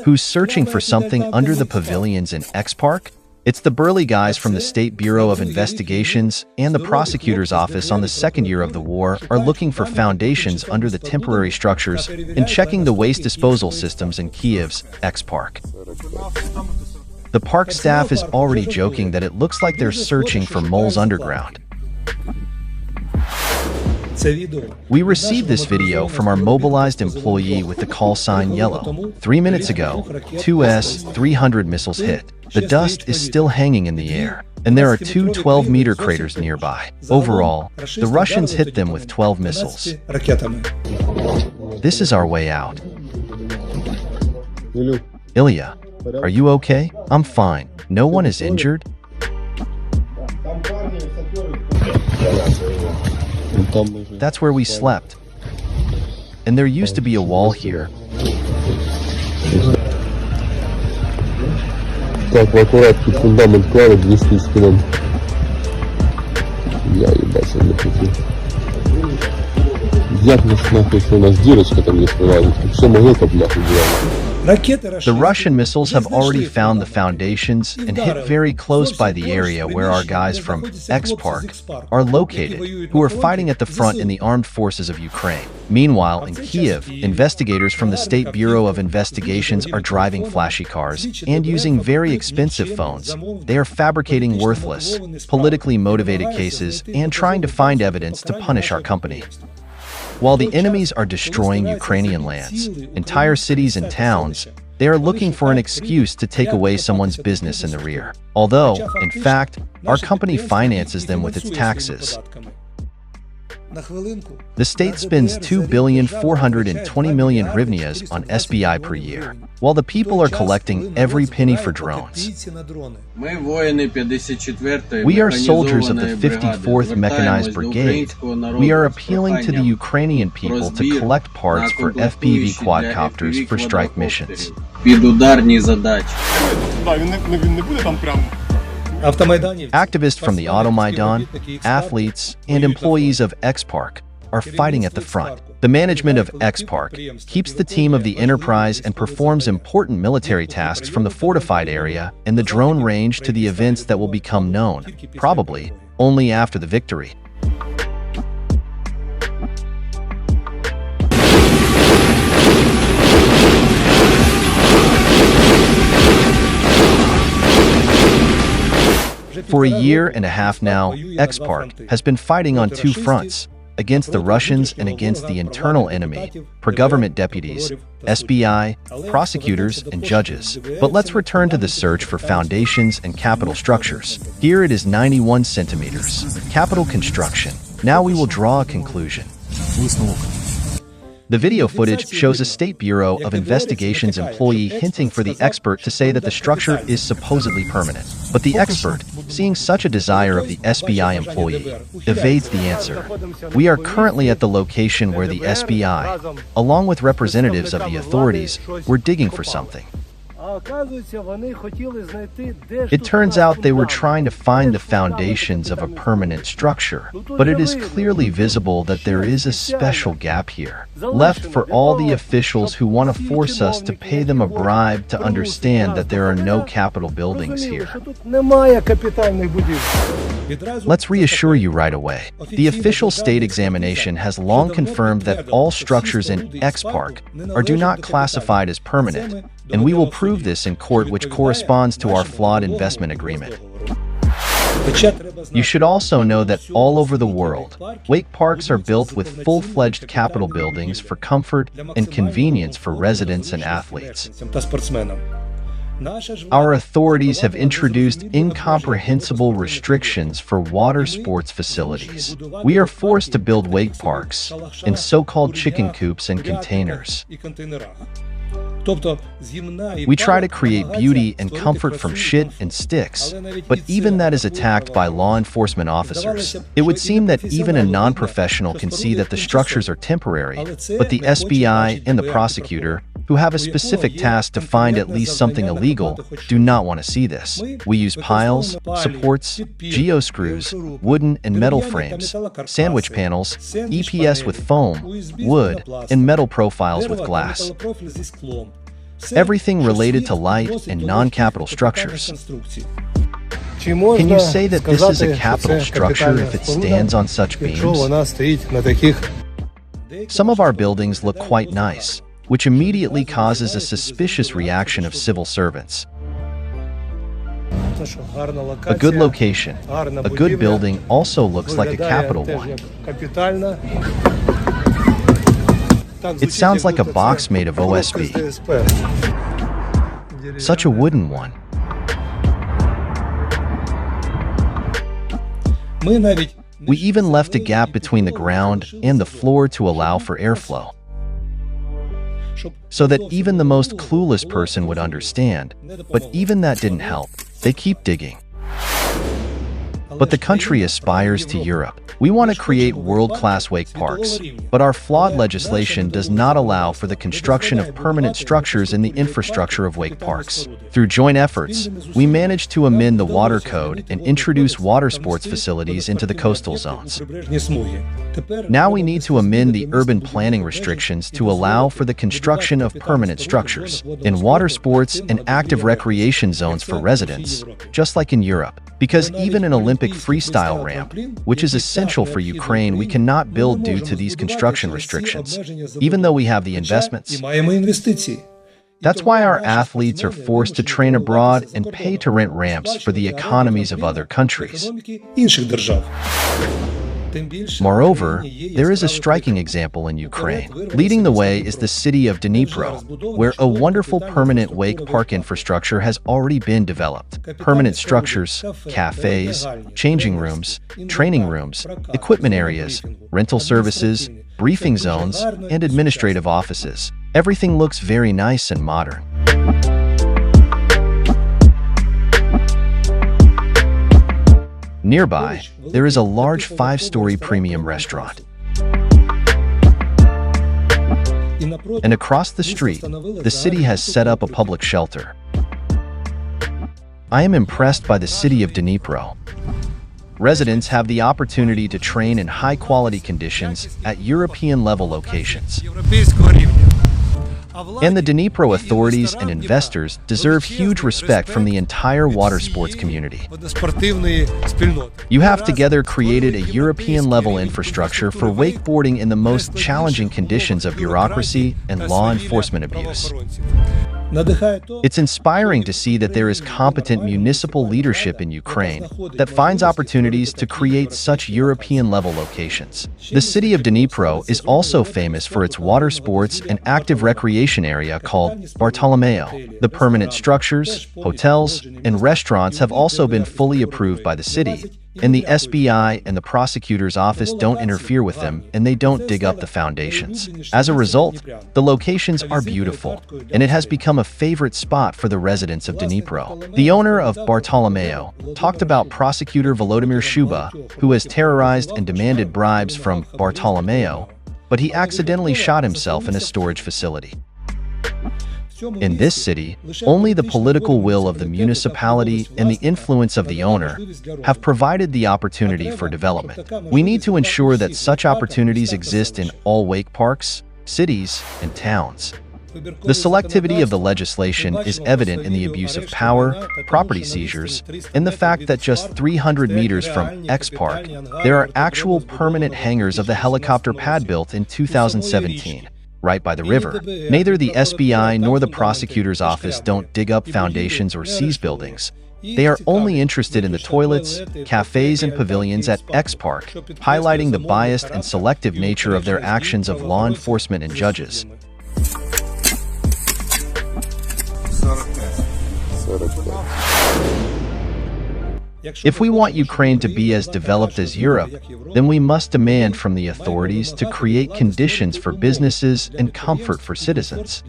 Who's searching for something under the pavilions in Ikspak? It's the burly guys from the State Bureau of Investigations and the prosecutor's office on the second year of the war are looking for foundations under the temporary structures and checking the waste disposal systems in Kyiv's Ikspak. The park staff is already joking that it looks like they're searching for moles underground. We received this video from our mobilized employee with the call sign yellow. 3 minutes ago, two S-300 missiles hit. The dust is still hanging in the air, and there are two 12-meter craters nearby. Overall, the Russians hit them with 12 missiles. This is our way out. Ilya, are you okay? I'm fine. No one is injured? That's where we slept. And there used to be a wall here. Так, в аккуратке фундамент клали 200 спинам. Я ебаться не хочу. Як нахуй, что у нас дырочка там не скрывалась. Все могло там нахуй делать. The Russian missiles have already found the foundations and hit very close by the area where our guys from Ikspak are located, who are fighting at the front in the armed forces of Ukraine. Meanwhile, in Kyiv, investigators from the State Bureau of Investigations are driving flashy cars and using very expensive phones. They are fabricating worthless, politically motivated cases and trying to find evidence to punish our company. While the enemies are destroying Ukrainian lands, entire cities and towns, they are looking for an excuse to take away someone's business in the rear. Although, in fact, our company finances them with its taxes. The state spends 2,420 million hryvnias on SBI per year, while the people are collecting every penny for drones. We are soldiers of the 54th Mechanized Brigade. We are appealing to the Ukrainian people to collect parts for FPV quadcopters for strike missions. Activists from the Automaidan, athletes, and employees of Ikspak are fighting at the front. The management of Ikspak keeps the team of the enterprise and performs important military tasks from the fortified area and the drone range to the events that will become known, probably, only after the victory. For a year and a half now, Ikspak has been fighting on two fronts, against the Russians and against the internal enemy, pro-government deputies, SBI, prosecutors, and judges. But let's return to the search for foundations and capital structures. Here it is 91 centimeters. Capital construction. Now we will draw a conclusion. The video footage shows a State Bureau of Investigations employee hinting for the expert to say that the structure is supposedly permanent. But the expert, seeing such a desire of the SBI employee, evades the answer. We are currently at the location where the SBI, along with representatives of the authorities, were digging for something. It turns out they were trying to find the foundations of a permanent structure, but it is clearly visible that there is a special gap here, left for all the officials who want to force us to pay them a bribe to understand that there are no capital buildings here. Let's reassure you right away. The official state examination has long confirmed that all structures in Ikspak are do not classified as permanent, and we will prove this in court, which corresponds to our flawed investment agreement. You should also know that all over the world, wake parks are built with full-fledged capital buildings for comfort and convenience for residents and athletes. Our authorities have introduced incomprehensible restrictions for water sports facilities. We are forced to build wake parks in so-called chicken coops and containers. We try to create beauty and comfort from shit and sticks, but even that is attacked by law enforcement officers. It would seem that even a non-professional can see that the structures are temporary, but the SBI and the prosecutor, who have a specific task to find at least something illegal, do not want to see this. We use piles, supports, geoscrews, wooden and metal frames, sandwich panels, EPS with foam, wood, and metal profiles with glass. everything related to light and non-capital structures. Can you say that this is a capital structure if it stands on such beams? Some of our buildings look quite nice, which immediately causes a suspicious reaction of civil servants. A good location, a good building also looks like a capital one. It sounds like a box made of OSB. Such a wooden one. We even left a gap between the ground and the floor to allow for airflow, so that even the most clueless person would understand, but even that didn't help. They keep digging. But the country aspires to Europe. We want to create world-class wake parks, but our flawed legislation does not allow for the construction of permanent structures in the infrastructure of wake parks. Through joint efforts, we managed to amend the water code and introduce water sports facilities into the coastal zones. Now we need to amend the urban planning restrictions to allow for the construction of permanent structures in water sports and active recreation zones for residents, just like in Europe. Because even an Olympic freestyle ramp, which is essential for Ukraine, we cannot build due to these construction restrictions, even though we have the investments. That's why our athletes are forced to train abroad and pay to rent ramps for the economies of other countries. Moreover, there is a striking example in Ukraine. Leading the way is the city of Dnipro, where a wonderful permanent wake park infrastructure has already been developed. Permanent structures, cafes, changing rooms, training rooms, equipment areas, rental services, briefing zones, and administrative offices. Everything looks very nice and modern. Nearby, there is a large 5-story premium restaurant. And across the street, the city has set up a public shelter. I am impressed by the city of Dnipro. Residents have the opportunity to train in high-quality conditions at European-level locations. And the Dnipro authorities and investors deserve huge respect from the entire water sports community. You have together created a European-level infrastructure for wakeboarding in the most challenging conditions of bureaucracy and law enforcement abuse. It's inspiring to see that there is competent municipal leadership in Ukraine that finds opportunities to create such European-level locations. The city of Dnipro is also famous for its water sports and active recreation area called Bartolomeo. The permanent structures, hotels, and restaurants have also been fully approved by the city, and the SBI and the prosecutor's office don't interfere with them, and they don't dig up the foundations. As a result, the locations are beautiful, and it has become a favorite spot for the residents of Dnipro. The owner of Bartolomeo talked about prosecutor Volodymyr Shuba, who has terrorized and demanded bribes from Bartolomeo, but he accidentally shot himself in a storage facility. In this city, only the political will of the municipality and the influence of the owner have provided the opportunity for development. We need to ensure that such opportunities exist in all wake parks, cities, and towns. The selectivity of the legislation is evident in the abuse of power, property seizures, and the fact that just 300 meters from Ikspak, there are actual permanent hangars of the helicopter pad built in 2017. Right by the river. Neither the SBI nor the prosecutor's office don't dig up foundations or seize buildings. They are only interested in the toilets, cafes, and pavilions at Ikspak, highlighting the biased and selective nature of their actions of law enforcement and judges. If we want Ukraine to be as developed as Europe, then we must demand from the authorities to create conditions for businesses and comfort for citizens.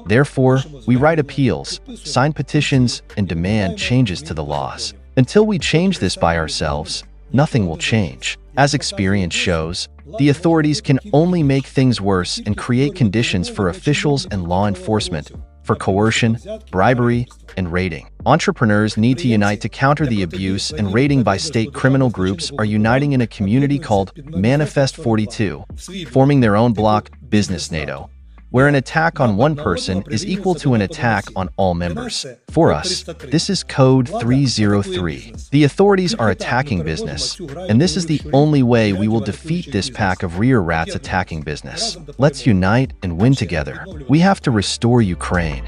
Therefore, we write appeals, sign petitions, and demand changes to the laws. Until we change this by ourselves, nothing will change. As experience shows, the authorities can only make things worse and create conditions for officials and law enforcement, for coercion, bribery, and raiding. Entrepreneurs need to unite to counter the abuse and raiding by state criminal groups are uniting in a community called Manifest 42, forming their own bloc, Business NATO. where an attack on one person is equal to an attack on all members. For us, this is Code 303. The authorities are attacking business, and this is the only way we will defeat this pack of rear rats attacking business. Let's unite and win together. We have to restore Ukraine.